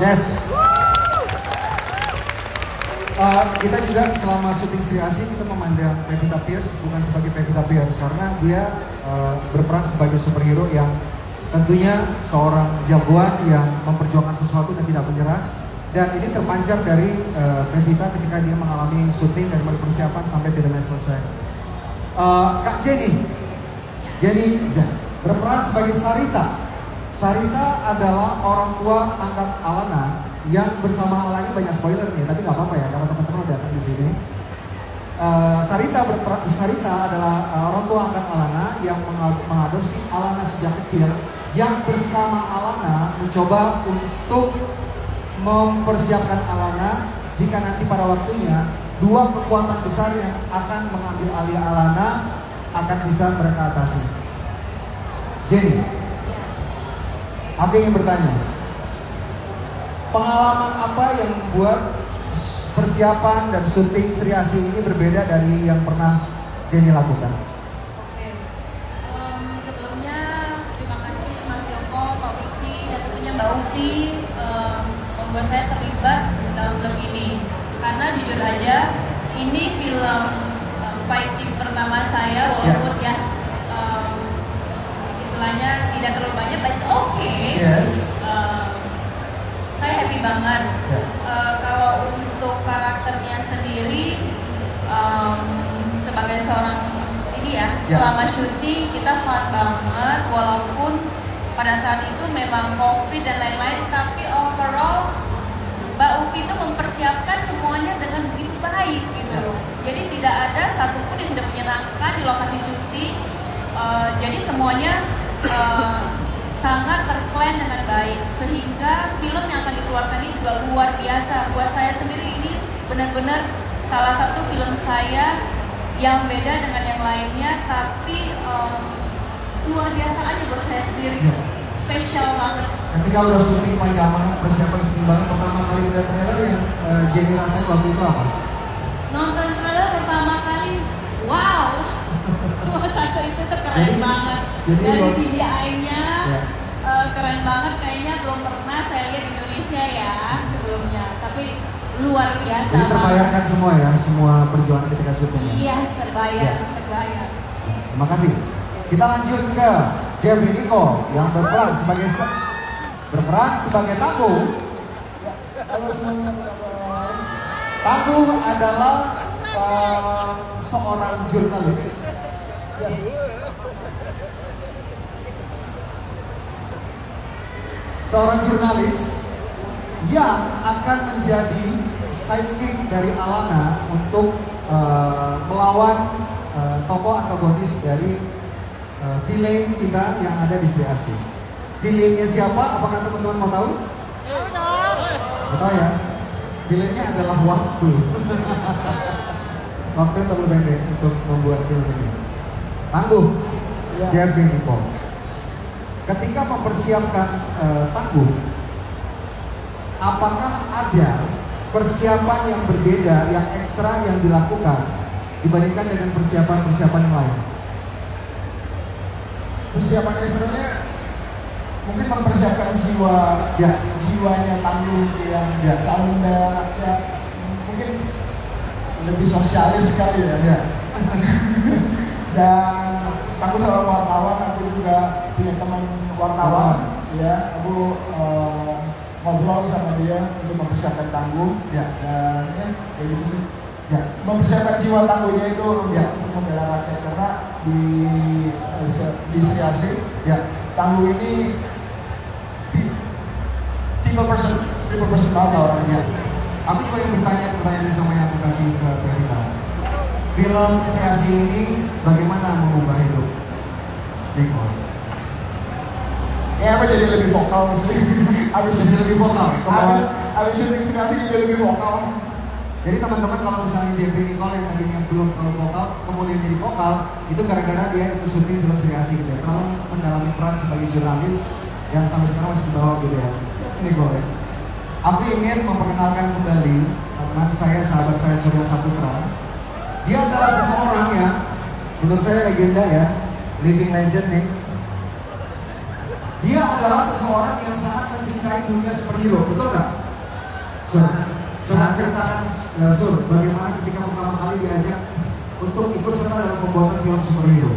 Yes. Kita juga selama syuting Sri Asih kita memandang Pevita Pierce bukan sebagai Pevita Pierce karena dia berperan sebagai superhero yang tentunya seorang jagoan yang memperjuangkan sesuatu dan tidak menyerah. Dan ini terpancar dari Pevita ketika dia mengalami syuting dan persiapan sampai filmnya selesai. Kak Jenny Zah berperan sebagai Sarita. Sarita adalah orang tua angkat Alana yang bersama Alana, banyak spoiler nih, tapi nggak apa-apa ya karena teman-teman udah datang di sini. Sarita adalah orang tua angkat Alana yang mengadopsi Alana sejak kecil, yang bersama Alana mencoba untuk mempersiapkan Alana jika nanti pada waktunya dua kekuatan besar yang akan mengambil alih Alana akan bisa mereka atasi. Jenny, aku ingin bertanya, pengalaman apa yang membuat persiapan dan syuting Sri Asih ini berbeda dari yang pernah Jenny lakukan? Oke, sebelumnya terima kasih Mas Yoko, Pak Wiki, dan tentunya Mbak Upi membuat saya terlibat dalam film ini. Karena jujur aja, ini film fighting pertama saya, walaupun ya istilahnya tidak terlalu banyak, but it's okay. Yes. Saya happy banget. Kalau untuk karakternya sendiri, sebagai seorang ini ya, selama syuting kita fun banget, walaupun pada saat itu memang COVID dan lain-lain, tapi overall Mbak Upi itu mempersiapkan semuanya dengan begitu baik gitu loh. Jadi tidak ada satupun yang tidak menyenangkan di lokasi syuting. Jadi semuanya sangat terplan dengan baik, sehingga film yang akan dikeluarkan ini juga luar biasa. Buat saya sendiri ini benar-benar salah satu film saya yang beda dengan yang lainnya, tapi luar biasa aja buat saya sendiri. Spesial banget. Ketika udah syuting panjang banget, persiapan syuting banget, pertama kali lihat trailer yang Jenny rasain waktu itu apa? Nonton trailer pertama kali, wow, suasana itu tuh keren banget. Dari CGI-nya keren banget, kayaknya belum pernah saya lihat di Indonesia ya sebelumnya. Tapi luar biasa. Jadi terbayarkan semua ya, semua perjuangan ketika syuting. Iya, terbayar. Terima kasih. Kita lanjut ke Jeffrey Nicole yang berperan sebagai Tangguh. Tangguh adalah seorang jurnalis. Seorang jurnalis yang akan menjadi sidekick dari Alana untuk melawan tokoh antagonis dari villain kita yang ada di Sri Asih. Villainnya siapa? Apakah teman-teman mau tahu? Mau tahu ya? Villainnya adalah waktu. Waktu yang terlalu pendek untuk membuat film ini. Tangguh, Jeffrey Nicole. Ketika mempersiapkan Tangguh, apakah ada persiapan yang berbeda, yang ekstra yang dilakukan dibandingkan dengan persiapan-persiapan yang lain? Persiapan ekstranya mungkin mempersiapkan jiwanya Tangguh yang selalu mungkin lebih sosialis sekali ya. Dan aku seorang wartawan, aku juga punya teman wartawan, ya. Aku ngobrol sama dia untuk mempersiapkan Tangguh, dan ya kayak gitu sih. Mempersiapkan jiwa Tangguhnya itu untuk membela rakyat, karena di Sri Asih, Tangguh ini people personality orangnya. Aku juga yang bertanya pertanyaan sama yang aku kasih ke Pevita. Film Sri Asih ini bagaimana mengubah hidup Nicole? Ya, aku jadi lebih vokal sih. Abis syuting Sri Asih jadi lebih vokal. Jadi teman-teman kalau misalnya Jeffrey Nicole yang tadinya belum terlalu vokal, kemudian jadi vokal, itu gara-gara dia ikut syuting film Sri Asih gitu ya. Terlalu mendalami peran sebagai jurnalis yang sampai sekarang masih ke bawah gitu ya. Nicole ya. Aku ingin memperkenalkan kembali teman saya, sahabat saya, Surya Saputra. Dia adalah seseorang yang menurut saya legenda ya, living legend nih. Dia adalah seseorang yang sangat mencintai dunia superhero, betul nggak? Coba ceritakan, Sur, bagaimana ketika pertama kali diajak untuk ikut serta dalam pembuatan film superhero?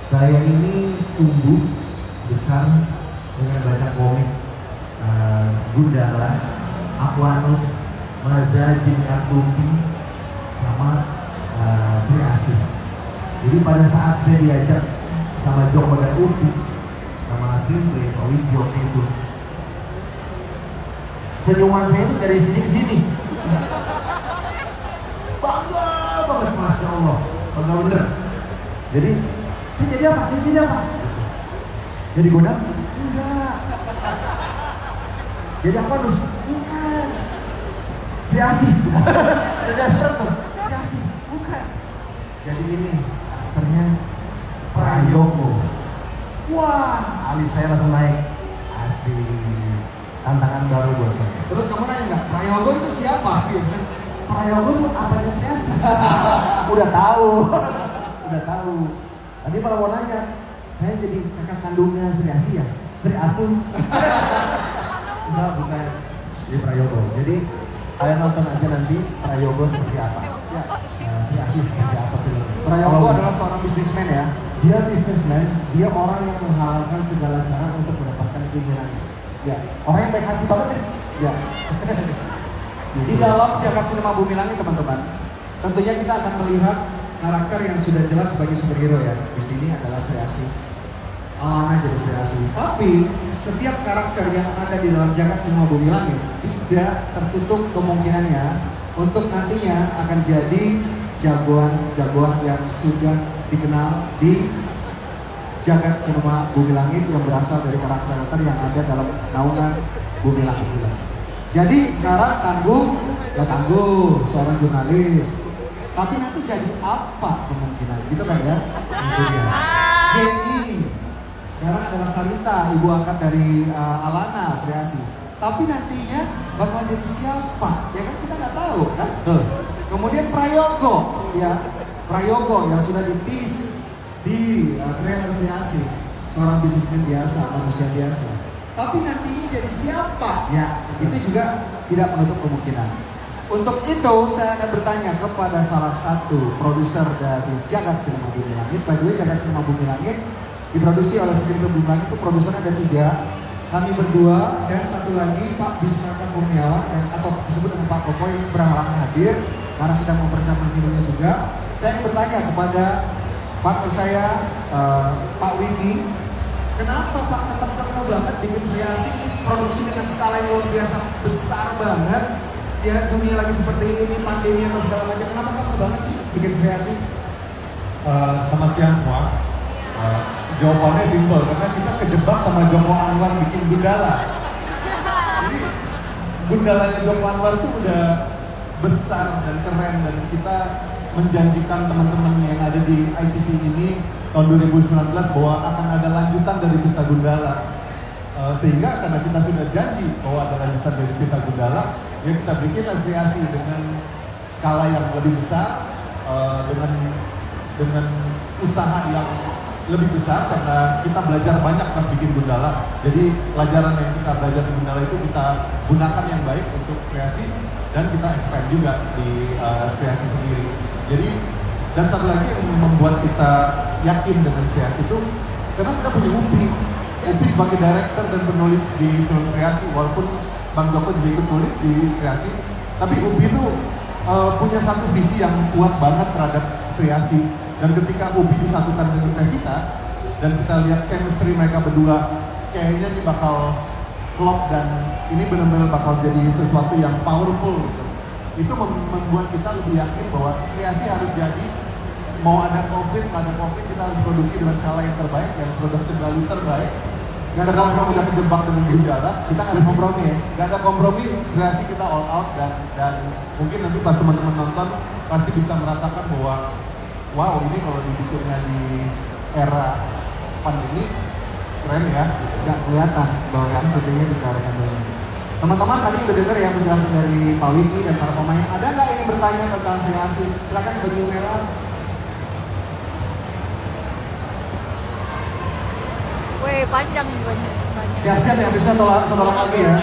Saya ini tumbuh besar dengan baca komik Gundala, Aquanus, Maza, Jin Artumpi, sama Sri Asih. Jadi pada saat saya diajak sama Joko dan Upi, sama Srimwe, Pak Widjo itu, senyuman saya itu dari sini ke sini. Bangga banget, Masya Allah, bangga bener. Jadi, saya jadi apa? Jadi Gondang? Enggak. Jadi Aquanus? Bukan. Sri Asih. Sri Asih? Bukan. Jadi ini, aktornya Prayogo. Wah, alis saya langsung naik. Asik. Tantangan baru buat saya. Terus kamu nanya nggak, Prayogo itu siapa? Prayogo itu apanya Sri Asih? Udah tahu. Tadi malah mau nanya, saya jadi kakak kandungnya Sri Asih ya? Sri Asuh? Enggak, bukan. Jadi Prayogo. Jadi kalian nonton aja nanti Prayogo seperti apa. Ya. Sri Asih seperti apa filmnya. Prayogo adalah seorang bisnismen ya. Dia bisnismen, dia orang yang menghalalkan segala cara untuk mendapatkan keinginannya. Ya. Orang yang baik hati banget kan? Ya. Di dalam Jagat Cinema Bumi Langit teman-teman, tentunya kita akan melihat karakter yang sudah jelas sebagai superhero ya. Di sini adalah Sri Asih. Alana jadi Sri Asih. Tapi setiap karakter yang ada di dalam Jagat Cinema Bumi Langit tidak tertutup kemungkinannya untuk nantinya akan jadi jagoan-jagoan yang sudah dikenal di Jagat Cinema Bumi Langit yang berasal dari karakter-karakter yang ada dalam naungan Bumi Langit. Jadi sekarang tangguh seorang jurnalis. Tapi nanti jadi apa kemungkinan? Gitu kan ya? Jenny. Sekarang adalah Sarita, ibu angkat dari Alana, Sri Asih. Tapi nantinya bakal jadi siapa? Ya kan kita nggak tahu kan? Kemudian Prayogo, ya. Prayogo yang sudah ditis di trailer Sri Asih. Seorang bisnismen biasa, manusia biasa. Tapi nantinya jadi siapa? Ya, itu juga tidak menutup kemungkinan. Untuk itu saya akan bertanya kepada salah satu produser dari Jagat Cinema Bumi Langit. By the way, Jagat Cinema Bumi Langit diproduksi oleh Skripto Bumi Langit, itu produsernya ada 3. Kami berdua dan satu lagi Pak Bisnaka Kurniawan atau disebut dengan Pak Koko yang berhalangan hadir karena sedang mempersiapkan filmnya juga. Saya ingin bertanya kepada partner saya Pak Wiki, kenapa Pak tetap kekeh banget bikin Sri Asih produksi dengan skala yang luar biasa besar banget? Ya dunia lagi seperti ini, pandemi apa segala macam, kenapa kekeh banget sih bikin Sri Asih? Selamat siang semua. Jawabannya simpel, karena kita kejebak sama Joko Anwar bikin Gundala. Jadi Gundalanya Joko Anwar itu udah besar dan keren, dan kita menjanjikan teman-teman yang ada di ICC ini tahun 2019 bahwa akan ada lanjutan dari Vita Gundala. Sehingga karena kita sudah janji bahwa ada lanjutan dari Vita Gundala, ya kita bikin Sri Asih dengan skala yang lebih besar, dengan usaha yang lebih besar karena kita belajar banyak pas bikin Gundala. Jadi pelajaran yang kita belajar di Gundala itu kita gunakan yang baik untuk Sri Asih dan kita expand juga di Sri Asih sendiri. Jadi dan satu lagi yang membuat kita yakin dengan Sri Asih itu karena kita punya Upi sebagai director dan penulis di film Sri Asih, walaupun Bang Joko juga ikut tulis di Sri Asih, tapi Upi itu punya satu visi yang kuat banget terhadap Sri Asih. Dan ketika Ubi disatukan dengan Pevita dan kita lihat chemistry mereka berdua, kayaknya ini bakal klop dan ini benar-benar bakal jadi sesuatu yang powerful gitu. Itu membuat kita lebih yakin bahwa Sri Asih harus jadi, mau ada COVID, nggak ada COVID, kita harus produksi dengan skala yang terbaik, yang production value terbaik. Gak ada kompromi, udah kejebak dengan Gundala, kita nggak ada kompromi ya. Gak ada kompromi, Sri Asih kita all out dan mungkin nanti pas teman-teman nonton pasti bisa merasakan bahwa wow, ini kalau dibikinnya di era pandemi keren ya. Gak kelihatan bahwa yang syutingnya di karangan dulu. Teman-teman tadi udah dengar ya penjelasan dari Pak Wiki dan para pemain. Ada nggak yang bertanya tentang Sri Asih? Silakan baju merah. Weh, panjang nih banyak. Siap-siap ya, bisa saudara lagi ya.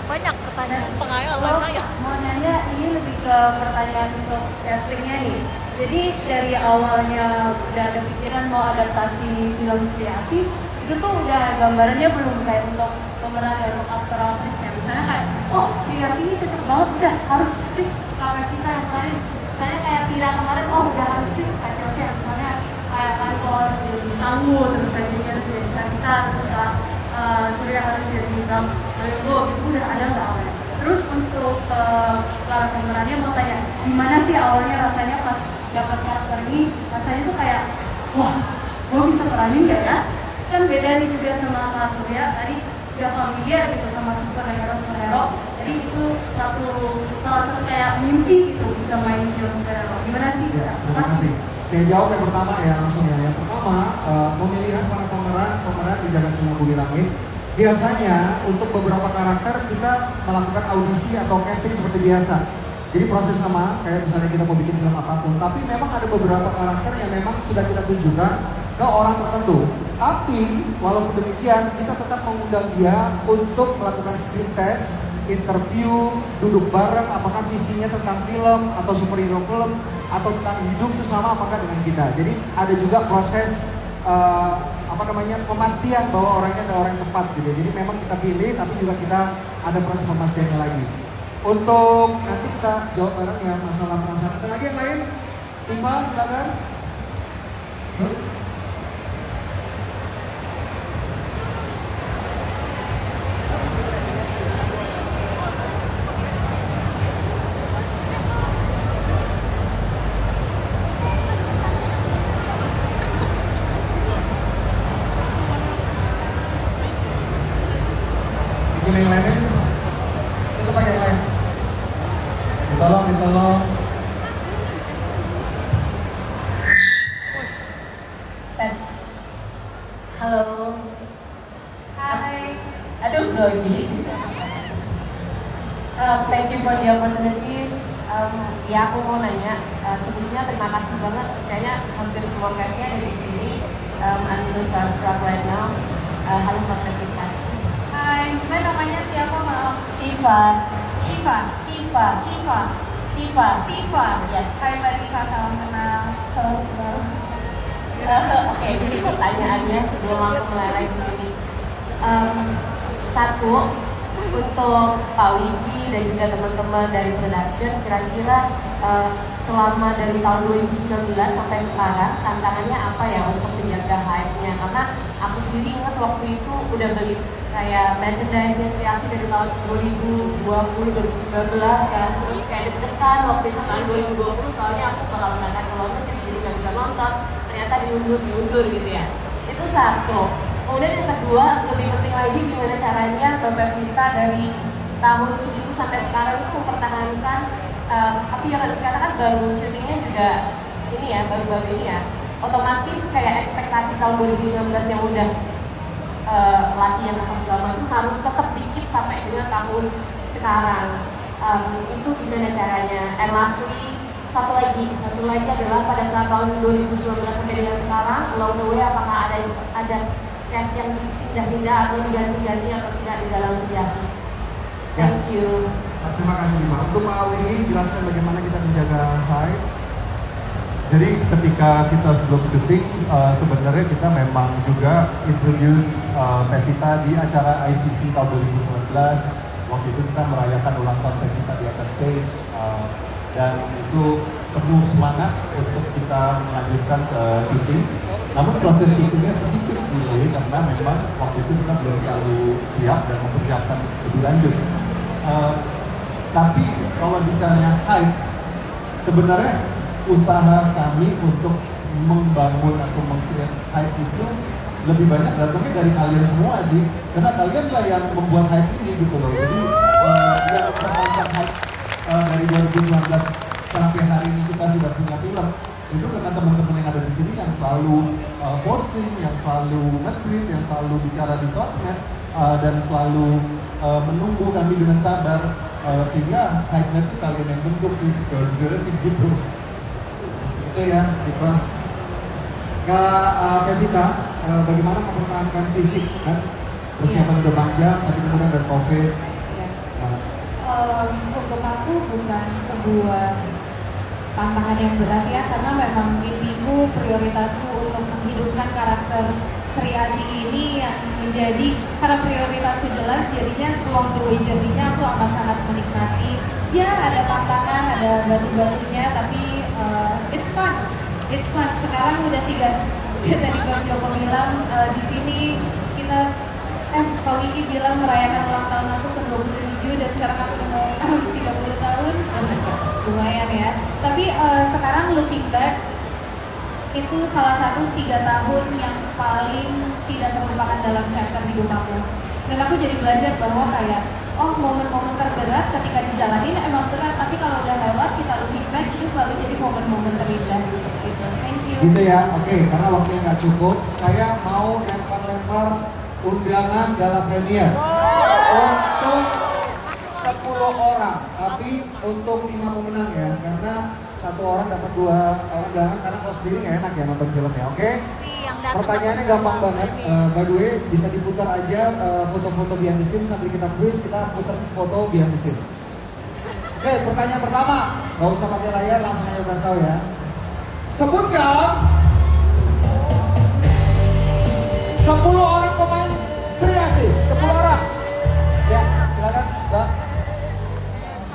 Banyak pertanyaan pengalaman saya. Mau nanya, ini lebih ke pertanyaan untuk castingnya nih. Jadi dari awalnya udah ada pikiran mau adaptasi film Sri Asih, itu tuh udah gambarannya belum kayak untuk pemeran dan untuk aktor-aktris yang misalnya kayak, oh Sri Asih ini cocok banget, udah harus fix cover kita yang kemarin. Misalnya kayak Tira kemarin, oh udah harus fix kayak Chelsea, misalnya kayak Kanko harus jadi tangguh, terus selanjutnya harus jadi Sakita, terus Surya harus jadi Bram Mayogo, itu udah ada nggak awalnya? Terus untuk para pemerannya mau tanya, gimana sih awalnya rasanya pas dapat karakter ini? Rasanya tuh kayak, wah, gue bisa peranin nggak ya? Kan beda nih juga sama Kak Surya, tadi udah familiar gitu sama superhero. Jadi itu salah satu kayak mimpi gitu bisa main film superhero. Gimana sih? Ya, terima kasih. Saya jawab yang pertama ya langsung ya. Yang pertama, pemilihan para pemeran di Jaga Semua Bumi Langit. Biasanya untuk beberapa karakter kita melakukan audisi atau casting seperti biasa. Jadi proses sama, kayak misalnya kita mau bikin film apapun. Tapi memang ada beberapa karakter yang memang sudah kita tunjukkan ke orang tertentu. Tapi walaupun demikian, kita tetap mengundang dia untuk melakukan screen test, interview, duduk bareng, apakah visinya tentang film atau superhero film atau tentang hidup itu sama apakah dengan kita. Jadi ada juga proses pemastian bahwa orangnya adalah orang yang tepat gitu. Jadi memang kita pilih, tapi juga kita ada proses pemastiannya lagi. Untuk nanti kita jawab bareng ya masalah penasaran. Ada lagi yang lain? Timba, silakan. Yang lainnya itu pakai yang lain. Ditolong. Tes. Halo. Hai. Aduh, grogi. Thank you for the opportunities. Ya aku mau nanya, sebelumnya terima kasih banget. Kayaknya hampir semua guys-nya ada di sini. I'm so starstruck right now. Halo Mbak Pevita. Hai, Mbak namanya siapa maaf? Tifa. Shiva. Tifa. Tifa. Tifa. Tifa. Yes. Hai Mbak Tifa, salam kenal. Salam kenal. Oke, jadi pertanyaannya sebelum aku mulai di sini. Satu, untuk Pak Wiki dan juga teman-teman dari production, kira-kira selama dari tahun 2019 sampai sekarang tantangannya apa ya untuk menjaga hype-nya? Karena aku sendiri ingat waktu itu udah beli kayak merchandise Sri Asih dari tahun 2020, 2019 kan, terus kayak deg-degan waktu itu tahun 2020 soalnya aku bakal berangkat ke luar negeri jadi nggak bisa nonton, ternyata diundur gitu ya. Itu satu. Kemudian yang kedua, lebih penting lagi gimana caranya Mbak Pevita dari tahun segitu sampai sekarang itu mempertahankan tapi yang harus dikatakan baru syutingnya juga ini ya, baru-baru ini ya. Otomatis kayak ekspektasi tahun 2019 yang udah latihan apa segala macam harus tetap dikit sampai dengan tahun sekarang. Itu gimana caranya? And lastly, satu lagi adalah pada saat tahun 2019 sampai dengan sekarang, along the way apakah ada cast yang pindah-pindah atau diganti-ganti atau tidak di dalam Sri Asih? Thank you. Terima kasih Mbak. Untuk Pak Awi jelaskan bagaimana kita menjaga hype. Jadi ketika kita sebelum syuting, sebenarnya kita memang juga introduce Pevita di acara ICC tahun 2019. Waktu itu kita merayakan ulang tahun Pevita di atas stage, dan itu penuh semangat untuk kita melanjutkan ke syuting. Namun proses syutingnya sedikit delay karena memang waktu itu kita belum terlalu siap dan mempersiapkan lebih lanjut. Tapi kalau bicaranya hype, sebenarnya usaha kami untuk membangun atau meng-create hype itu lebih banyak datangnya dari kalian semua sih, karena kalian lah yang membuat hype ini gitu loh. Jadi yang mempertahankan hype dari 2019 sampai hari ini kita sudah punya film itu karena teman-teman yang ada di sini yang selalu posting, yang selalu nge-tweet, yang selalu bicara di sosmed, dan selalu menunggu kami dengan sabar, sehingga hype-nya itu kalian yang bentuk sih, jujurnya sih gitu. Itu ya, Iqbal. Kak Pevita, bagaimana mempertahankan fisik kan? persiapan udah panjang, tapi kemudian ada COVID. Ya. Nah, Untuk aku bukan sebuah tantangan yang berat ya, karena memang mimpiku, prioritasku untuk menghidupkan karakter Sri Asih ini yang menjadi, karena prioritasku jelas, jadinya along the way journey-nya aku amat sangat menikmati. Ya ada tantangan, ada batu-batunya, tapi it's fun. Sekarang udah tadi Bang Joko bilang di sini kita Pak Wiki bilang merayakan ulang tahun aku ke 27 dan sekarang aku udah mau 30 tahun. Lumayan ya. Tapi sekarang looking back, itu salah satu 3 tahun yang paling tidak terlupakan dalam chapter hidup aku. Dan aku jadi belajar bahwa kayak, oh momen-momen terberat ketika dijalanin emang berat, tapi kalau udah lewat kita looking back itu selalu jadi momen-momen terindah. Gitu. Thank you. gitu ya, oke, karena waktunya nggak cukup, saya mau lempar-lempar undangan gala premier untuk 10 orang, tapi untuk 5 pemenang ya, karena 1 orang dapat 2 undangan, karena kalau sendiri nggak enak ya nonton film ya, oke? Pertanyaannya gampang banget, by the way bisa diputar aja foto-foto behind the scene sambil kita quiz, kita putar foto behind the scene. Oke, pertanyaan pertama, nggak usah pakai layar, langsung aja kasih tahu ya. Sebutkan 10 orang pemain Sri Asih, 10 orang. Ya, silakan, Mbak.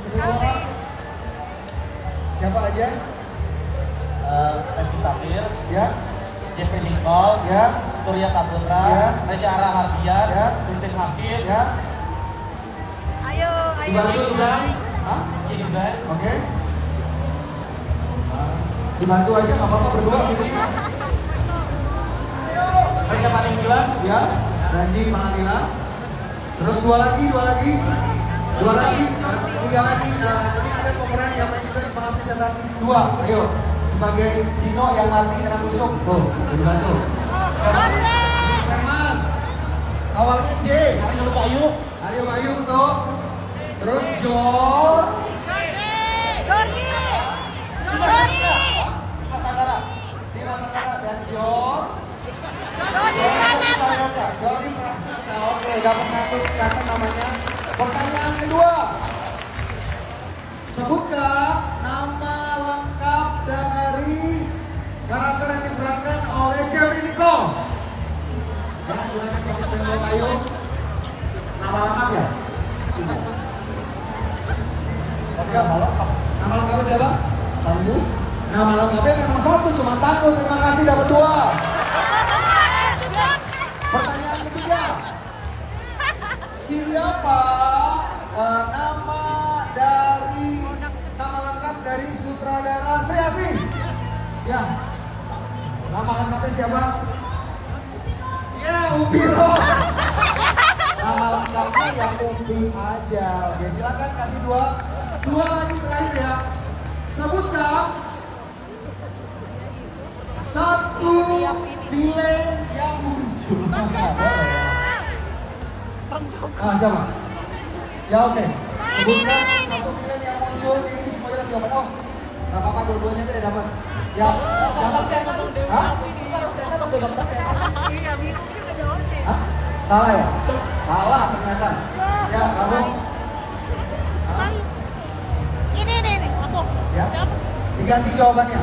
10 orang. Siapa aja? Pevita Pierce, Ya, Jeffrey Nicole, ya, Surya Saputra, Ya. Reza Arahardian, Ya. Christine Hakim, ya. Ayo, Dibantu juga. Hah? Iqbal, Oke. Dibantu aja, nggak apa-apa berdua gitu. Reza Paninggilan, Ya, janji pengadilan. Terus 2 lagi, 3 lagi. Ini ada pemeran yang main juga di Pengabdi Setan 2. Ayo, sebagai Dino yang mati kena tusuk. Tuh, dibantu. Siapa? Preman. Awalnya J. Aryo Bayu, Aryo Bayu tuh. Terus Jor. Dimas Anggara, Dimas Anggara dan Jor. Jori Pranata. Oke, dapat 1, catat namanya. Pertanyaan kedua. Sebutkan nama lengkap dari karakter yang diperankan oleh Jeffrey Nicole. Ya, silakan kasih tengok ayo. Nama lengkap ya? Siapa? Nama lengkapnya siapa? Kamu? Nama lengkapnya memang 1, cuma takut. Terima kasih dapat 2. Pertanyaan ketiga, siapa nama lengkap dari sutradara Sri Asih? Ya, nama lengkapnya siapa? Ya, Upiro. Nama lengkapnya yang Upi aja. Oke, silakan kasih 2 lagi terakhir ya. Sebutkan 1 villain yang muncul. Siapa? Ya oke. Sebutkan 1 villain yang muncul di ini semuanya lagi dapat. Oh, nggak apa-apa, dua-duanya tidak dapat. Ya, siapa? Hah? Hah? Salah ya? Salah ternyata. Ya, kamu. Ini aku. Ya. Diganti jawabannya.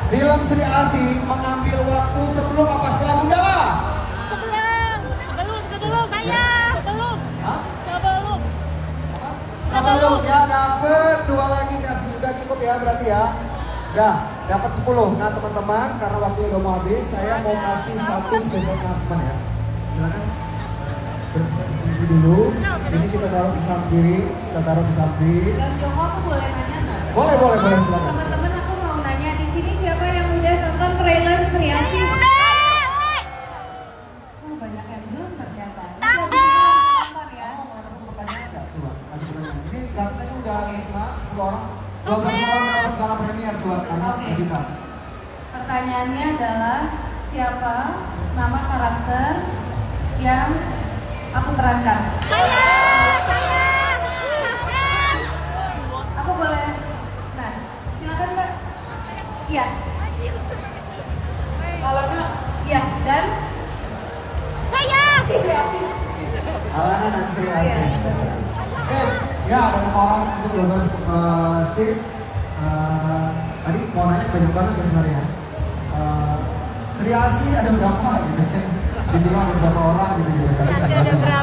Film Sri Asih mengambil waktu sebelum apa setelah Gundala? Sebelum saya. Hah? Sebelum. Sebelum ya, dapet 2 lagi, kasih udah cukup ya berarti ya. Udah dapat 10. Nah teman-teman, karena waktunya udah mau habis, saya mau kasih 1 special announcement ya. Silakan berdiri dulu. Ini kita taruh di samping, Bang Joko, aku boleh nanya nggak? Boleh silakan. Teman-teman, aku mau nanya di sini siapa yang udah nonton trailer Sri Asih? Oh, banyak yang belum ternyata. Nanti abis ini nonton ya. Pertanyaan nggak? Coba kasih pertanyaan. Ini gratisnya udah 10 orang, 12 orang dapat gala premier. Coba tanya Oke. ke kita. Pertanyaannya adalah siapa nama karakter yang aku perankan? Aku boleh. Nah, silakan Mbak. Iya. Iya, dan Saya. Alana dan Sri Asih. Ya banyak orang untuk 12 seat. Tadi mau nanya banyak banget ya sebenarnya. Sri Asih ada berapa gitu? Dibilang ada beberapa orang gitu.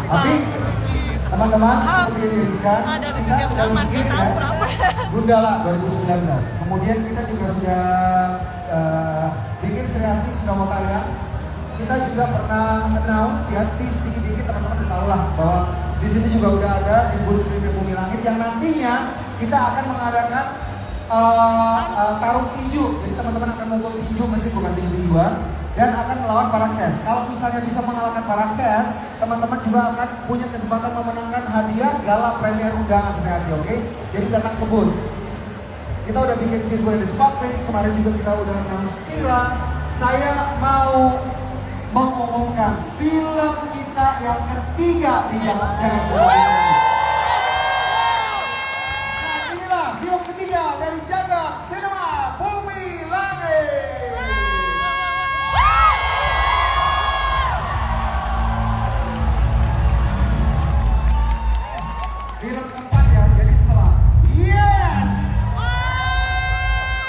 Tapi teman-teman seperti yang diinginkan, kita sudah mungkin ya Gundala 2019. Kemudian kita juga sudah bikin Sri Asih sudah mau tayang. Kita juga pernah announce ya, sedikit-sedikit teman-teman udah tahu lah bahwa di sini juga udah ada di booth Skripsi Bumi Langit yang nantinya kita akan mengadakan taruh tinju. Jadi teman-teman akan memukul tinju meski bukan tinju dua dan akan melawan para cash. Kalau misalnya bisa mengalahkan para cash, teman-teman juga akan punya kesempatan memenangkan hadiah gala premier undangan Sri Asih, oke? Jadi datang ke booth. Kita udah bikin Virgo in the Spotlight, kemarin juga kita udah announce Tira. Saya mau mengumumkan film kita yang ketiga di Jangan Sedih. Nah inilah film ketiga dari Jagat Cinema Bumi Langit. Film keempat ya, jadi setelah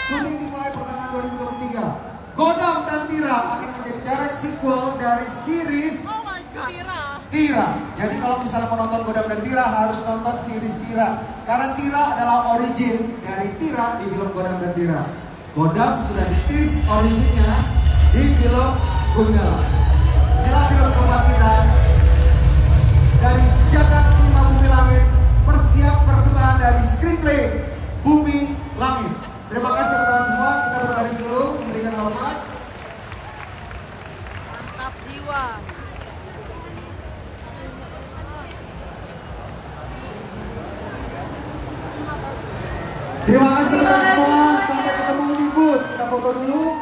syuting dimulai pertengahan 2023. Godam dan Tira akan menjadi direct sequel dari series Tira. Jadi kalau misalnya mau nonton Godam dan Tira harus nonton series Tira. Karena Tira adalah origin dari Tira di film Godam dan Tira. Godam sudah ditis originnya di film Gundala. Inilah film keempat Tira dari Jagat Cinema Bumi Langit. Persiap persembahan dari Screenplay Bumi Langit. Terima kasih teman-teman semua. Kita berbaris dulu memberikan hormat. Mantap jiwa. Terima kasih teman-teman semua. Sampai ketemu di booth. Kita foto dulu.